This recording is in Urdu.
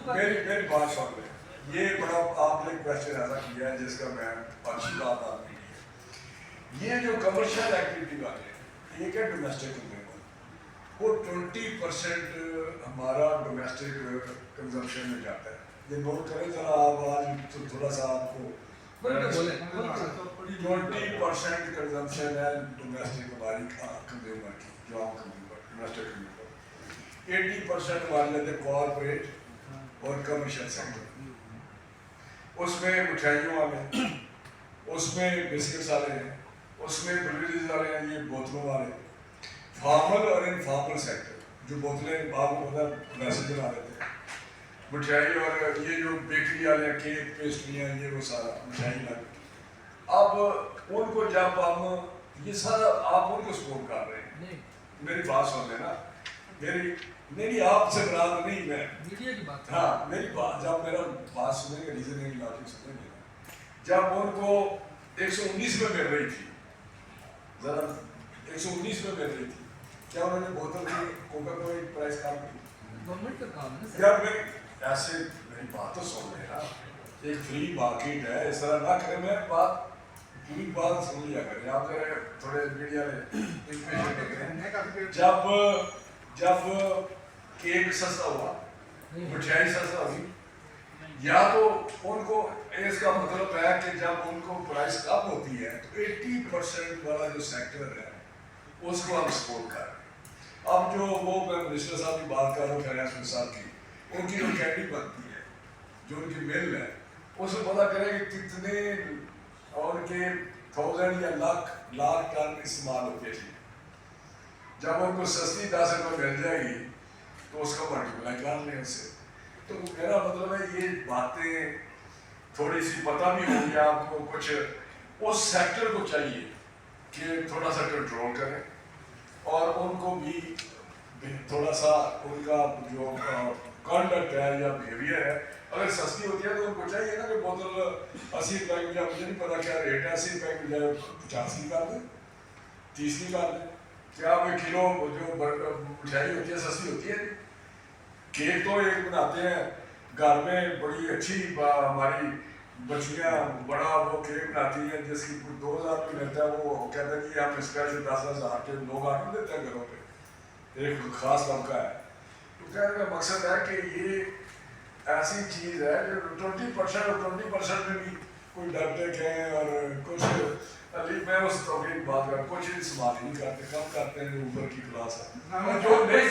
میری بات سن لیں. یہ بڑا آپ نے کوشچن ایسا کیا ہے جس کا میں اچھی بات آپ کی ہے. یہ جو کمرشل ایکٹیویٹی والے ہیں ایک ہے ڈومیسٹک کنزیومر، وہ 20% ہمارا ڈومیسٹک کنزمپشن میں جاتا ہے. یہ نوٹ کریں ذرا آپ آج تھوڑا سا آپ کو 20% کنزمپشن ہے ڈومیسٹک ہماری کنزیومر کی، جو عام کنزیومر ڈومیسٹک کنزیومر. 80% ہمارے لیتے ہیں کارپوریٹ اور کمرشل سیکٹر. اس میں مٹھائیوں والے، اس میں بسکٹس والے ہیں، اس میں بریوریز والے ہیں، یہ بوتلوں والے. فارمل اور انفارمل سیکٹر جو بوتلیں آپ کو پتا ویسے بنا لیتے ہیں، مٹھائی اور یہ جو بیکری والے ہیں، کیک پیسٹریاں، یہ وہ سارا مٹھائی لگتی. اب ان کو جب ہم یہ سارا آپ ان کو سپورٹ کر رہے ہیں، میری بات سن لینا. میری نہیں آپ سے مراد نہیں، میں میڈیا کی بات، ہاں میری بات جب میرا بات سنیں گے ریزننگ لاجک سنیں گے. جب ان کو 119 میں مل رہی تھی، ذرا 119 میں مل رہی تھی، کیا انہوں نے بوتل کی کوکا کولا کی پرائس کم کی؟ گورنمنٹ کا کام ہے یار میں ایسے میری بات تو سن لے نا، ایک فری مارکیٹ ہے، اس طرح نہ کریں. میں بات پوری بات سن لیا کریں آپ. تھوڑے میڈیا میں انفارمیشن. جب کیک سستا ہوا، مٹھائی سستا ہوئی، یا تو ان کو اس کا مطلب ہے کہ جب ان کو پرائس کم ہوتی ہے تو 80% والا جو سیکٹر ہے اس کو ہم سپورٹ کر رہے ہیں. اب جو وہ میں منسٹر صاحب کی بات کر رہا ہوں فائنانس صاحب کی، ان کی جو کینڈی بنتی ہے، جو ان کی مل ہے، اس میں پتہ کریں کہ کتنے اور ان کے 1000 یا لاکھ ٹن استعمال ہوتے ہیں. جب ان کو سستی 10 روپے مل جائے گی تو اس کا ملٹیپلائی کر لیں اس سے. تو میرا مطلب ہے یہ باتیں تھوڑی سی پتہ بھی ہوگی آپ کو. کچھ اس سیکٹر کو چاہیے کہ تھوڑا سا کنٹرول کریں، اور ان کو بھی تھوڑا سا ان کا جو کانڈکٹ ہے یا بیہیویئر ہے، اگر سستی ہوتی ہے تو ان کو چاہیے نا کہ بوتل 80 روپے کی بجائے، مجھے نہیں پتا کیا ریٹ ہے، 80 روپے کی بجائے 50 کی کر دیں، 30 کی کر دیں. کیا کوئی کلو جو مٹھائی ہوتی ہے سستی ہوتی ہے؟ کیک تو ایک بناتے ہیں گھر میں، بڑی اچھی ہماری بچیاں بڑا وہ کیک بناتی ہیں جس کی 2000 روپے ملتا ہے. وہ کہتے ہیں کہ ہم اسپیشل 10,000 کے لوگ آ کے دیتے ہیں گھروں پہ، ایک خاص طبقہ ہے. تو کہنے کا مقصد ہے کہ یہ ایسی چیز ہے جو 20% اور 20% میں بھی کوئی ڈرتے ہیں، اور کچھ میں اس توقع بات کر کچھ استعمال نہیں کرتے، کم کرتے ہیں جو اوپر کی کلاس ہے. جو نہیں